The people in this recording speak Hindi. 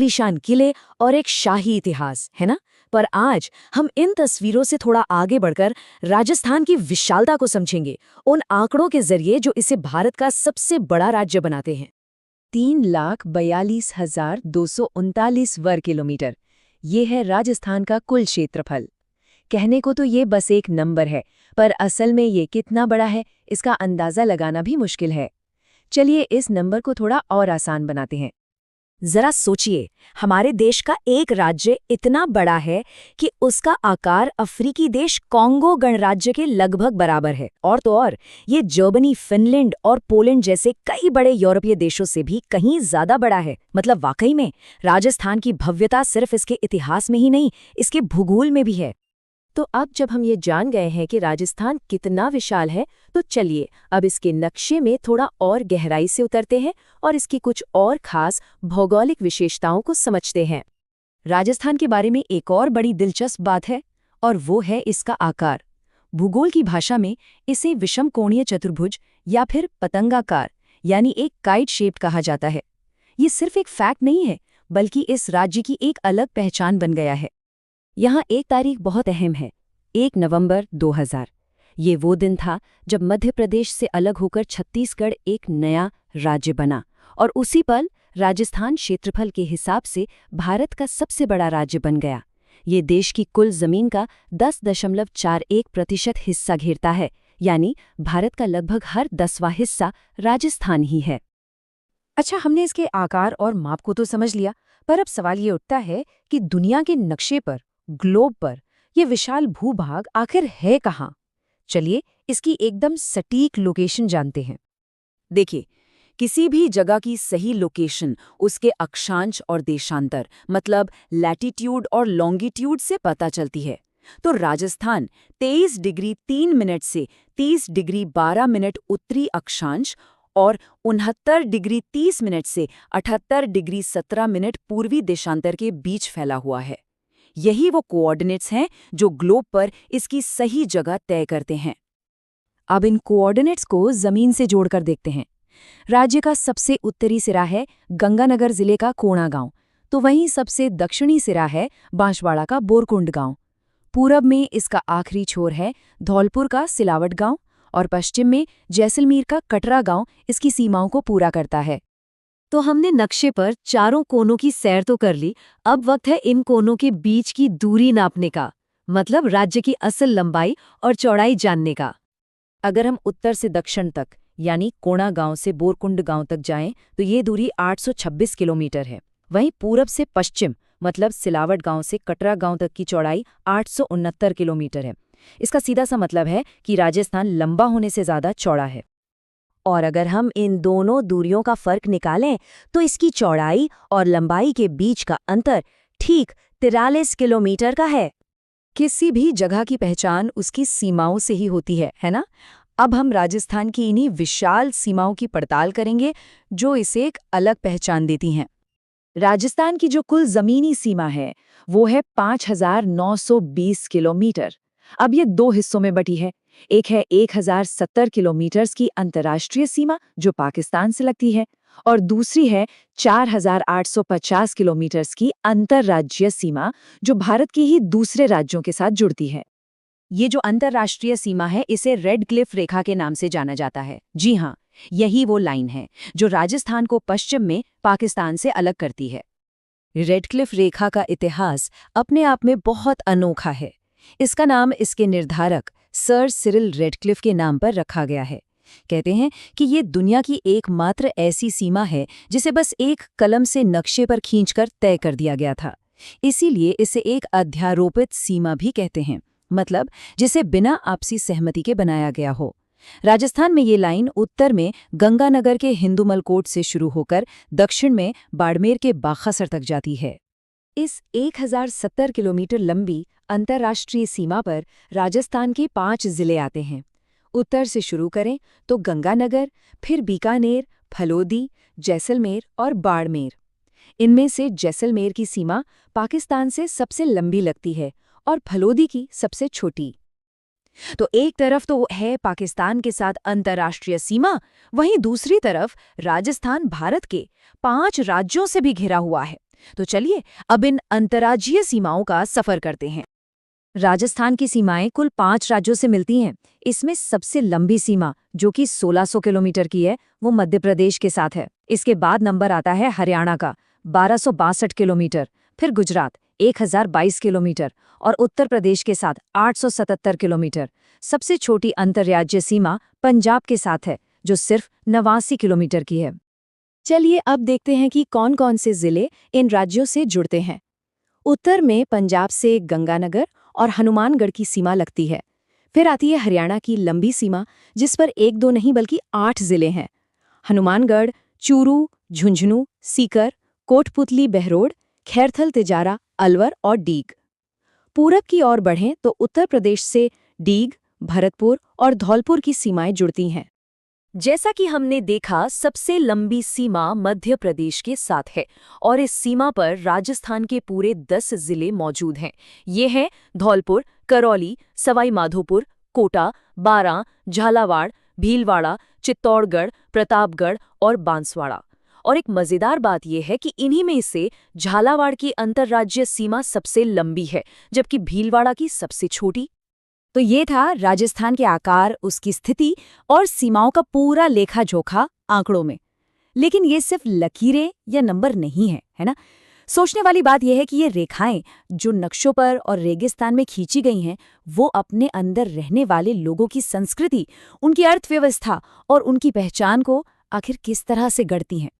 आलीशान किले और एक शाही इतिहास, है ना? पर आज हम इन तस्वीरों से थोड़ा आगे बढ़कर राजस्थान की विशालता को समझेंगे, उन आंकड़ों के जरिए जो इसे भारत का सबसे बड़ा राज्य बनाते हैं। 3,42,239 वर्ग किलोमीटर, ये है राजस्थान का कुल क्षेत्रफल। कहने को तो ये बस एक नंबर है, पर असल में ये कितना बड़ा है, इसका अंदाजा लगाना भी मुश्किल है। चलिए इस नंबर को थोड़ा और आसान बनाते हैं। जरा सोचिए, हमारे देश का एक राज्य इतना बड़ा है कि उसका आकार अफ्रीकी देश कॉन्गो गणराज्य के लगभग बराबर है। और तो और, ये जर्मनी, फिनलैंड और पोलैंड जैसे कई बड़े यूरोपीय देशों से भी कहीं ज्यादा बड़ा है। मतलब वाकई में राजस्थान की भव्यता सिर्फ इसके इतिहास में ही नहीं, इसके भूगोल में भी है। तो अब जब हम ये जान गए हैं कि राजस्थान कितना विशाल है, तो चलिए अब इसके नक्शे में थोड़ा और गहराई से उतरते हैं और इसकी कुछ और खास भौगोलिक विशेषताओं को समझते हैं। राजस्थान के बारे में एक और बड़ी दिलचस्प बात है, और वो है इसका आकार। भूगोल की भाषा में इसे विषमकोणीय चतुर्भुज या फिर पतंगाकार यानी एक काइट शेप्ड कहा जाता है। ये सिर्फ एक फैक्ट नहीं है, बल्कि इस राज्य की एक अलग पहचान बन गया है। यहाँ एक तारीख बहुत अहम है, 1 नवंबर 2000। ये वो दिन था जब मध्य प्रदेश से अलग होकर छत्तीसगढ़ एक नया राज्य बना, और उसी पल राजस्थान क्षेत्रफल के हिसाब से भारत का सबसे बड़ा राज्य बन गया। ये देश की कुल जमीन का 10.41% हिस्सा घेरता है, यानी भारत का लगभग हर 10वां हिस्सा राजस्थान ही है। अच्छा, हमने इसके आकार और माप को तो समझ लिया, पर अब सवाल ये उठता है कि दुनिया के नक्शे पर, ग्लोब पर ये विशाल भूभाग आखिर है कहाँ? चलिए इसकी एकदम सटीक लोकेशन जानते हैं। देखिए, किसी भी जगह की सही लोकेशन उसके अक्षांश और देशांतर, मतलब लैटिट्यूड और लॉन्गिट्यूड से पता चलती है। तो राजस्थान 23 डिग्री 3 मिनट से 30 डिग्री 12 मिनट उत्तरी अक्षांश और 69 डिग्री 30 मिनट से 78 डिग्री 17 मिनट पूर्वी देशांतर के बीच फैला हुआ है। यही वो कोऑर्डिनेट्स हैं जो ग्लोब पर इसकी सही जगह तय करते हैं। अब इन कोऑर्डिनेट्स को जमीन से जोड़कर देखते हैं। राज्य का सबसे उत्तरी सिरा है गंगानगर जिले का कोणा गांव, तो वहीं सबसे दक्षिणी सिरा है बांसवाड़ा का बोरकुंड गांव। पूरब में इसका आखिरी छोर है धौलपुर का सिलावट गांव, और पश्चिम में जैसलमेर का कटरा गांव इसकी सीमाओं को पूरा करता है। तो हमने नक्शे पर चारों कोनों की सैर तो कर ली, अब वक्त है इन कोनों के बीच की दूरी नापने का, मतलब राज्य की असल लंबाई और चौड़ाई जानने का। अगर हम उत्तर से दक्षिण तक, यानी कोणा गांव से बोरकुंड गांव तक जाएं, तो ये दूरी 826 किलोमीटर है। वहीं पूरब से पश्चिम, मतलब सिलावट गांव से कटरा गांव तक की चौड़ाई 869 किलोमीटर है। इसका सीधा सा मतलब है कि राजस्थान लंबा होने से ज्यादा चौड़ा है। और अगर हम इन दोनों दूरियों का फर्क निकालें, तो इसकी चौड़ाई और लंबाई के बीच का अंतर ठीक 43 किलोमीटर का है। किसी भी जगह की पहचान उसकी सीमाओं से ही होती है ना? अब हम राजस्थान की इन्हीं विशाल सीमाओं की पड़ताल करेंगे, जो इसे एक अलग पहचान देती हैं। राजस्थान की जो कुल जमीनी सीमा है, वो है 5,920 किलोमीटर। अब ये दो हिस्सों में बटी है। एक है 1,070 किलोमीटर की अंतर्राष्ट्रीय सीमा, जो पाकिस्तान से लगती है, और दूसरी है 4,850 किलोमीटर की अंतर्राज्यीय सीमा, जो भारत के ही दूसरे राज्यों के साथ जुड़ती है। ये जो अंतर्राष्ट्रीय सीमा है, इसे रेड क्लिफ रेखा के नाम से जाना जाता है। जी हाँ, यही वो लाइन है जो राजस्थान को पश्चिम में पाकिस्तान से अलग करती है। रेड क्लिफ रेखा का इतिहास अपने आप में बहुत अनोखा है। इसका नाम इसके निर्धारक सर सिरिल रेडक्लिफ के नाम पर रखा गया है। कहते हैं कि ये दुनिया की एकमात्र ऐसी सीमा है जिसे बस एक कलम से नक्शे पर खींचकर तय कर दिया गया था। इसीलिए इसे एक अध्यारोपित सीमा भी कहते हैं, मतलब जिसे बिना आपसी सहमति के बनाया गया हो। राजस्थान में ये लाइन उत्तर में गंगानगर के हिंदुमलकोट से शुरू होकर दक्षिण में बाड़मेर के बाखासर तक जाती है। इस 1,070 किलोमीटर लंबी अंतर्राष्ट्रीय सीमा पर राजस्थान के 5 जिले आते हैं। उत्तर से शुरू करें तो गंगानगर, फिर बीकानेर, फलोदी, जैसलमेर और बाड़मेर। इनमें से जैसलमेर की सीमा पाकिस्तान से सबसे लंबी लगती है और फलोदी की सबसे छोटी। तो एक तरफ तो है पाकिस्तान के साथ अंतर्राष्ट्रीय सीमा, वहीं दूसरी तरफ राजस्थान भारत के 5 राज्यों से भी घिरा हुआ है, तो चलिए अब इन अंतर्राज्यीय सीमाओं का सफर करते हैं। राजस्थान की सीमाएं कुल 5 राज्यों से मिलती हैं। इसमें सबसे लंबी सीमा, जो कि 1600 किलोमीटर की है, वो मध्य प्रदेश के साथ है। इसके बाद नंबर आता है हरियाणा का 1262 किलोमीटर, फिर गुजरात 1022 किलोमीटर और उत्तर प्रदेश के साथ 877 किलोमीटर। सबसे छोटी अंतर्राज्यीय सीमा पंजाब के साथ है, जो सिर्फ 89 किलोमीटर की है। चलिए अब देखते हैं कि कौन कौन से जिले इन राज्यों से जुड़ते हैं। उत्तर में पंजाब से गंगानगर और हनुमानगढ़ की सीमा लगती है। फिर आती है हरियाणा की लंबी सीमा, जिस पर 1-2 नहीं बल्कि 8 जिले हैं। हनुमानगढ़, चूरू, झुंझुनू, सीकर, कोटपुतली, बहरोड, खैरथल, तिजारा, अलवर और डीग। पूरब की ओर बढ़ें तो उत्तर प्रदेश से डीग, भरतपुर और धौलपुर की सीमाएं जुड़ती हैं। जैसा कि हमने देखा, सबसे लंबी सीमा मध्य प्रदेश के साथ है और इस सीमा पर राजस्थान के पूरे 10 जिले मौजूद हैं। ये हैं धौलपुर, करौली, सवाई माधोपुर, कोटा, बारां, झालावाड़, भीलवाड़ा, चित्तौड़गढ़, प्रतापगढ़ और बांसवाड़ा। और एक मजेदार बात यह है कि इन्हीं में से झालावाड़ की अंतर्राज्यीय सीमा सबसे लंबी है, जबकि भीलवाड़ा की सबसे छोटी। तो ये था राजस्थान के आकार, उसकी स्थिति और सीमाओं का पूरा लेखा जोखा आंकड़ों में। लेकिन ये सिर्फ लकीरें या नंबर नहीं है ना? सोचने वाली बात यह है कि ये रेखाएं जो नक्शों पर और रेगिस्तान में खींची गई हैं, वो अपने अंदर रहने वाले लोगों की संस्कृति, उनकी अर्थव्यवस्था और उनकी पहचान को आखिर किस तरह से गढ़ती हैं।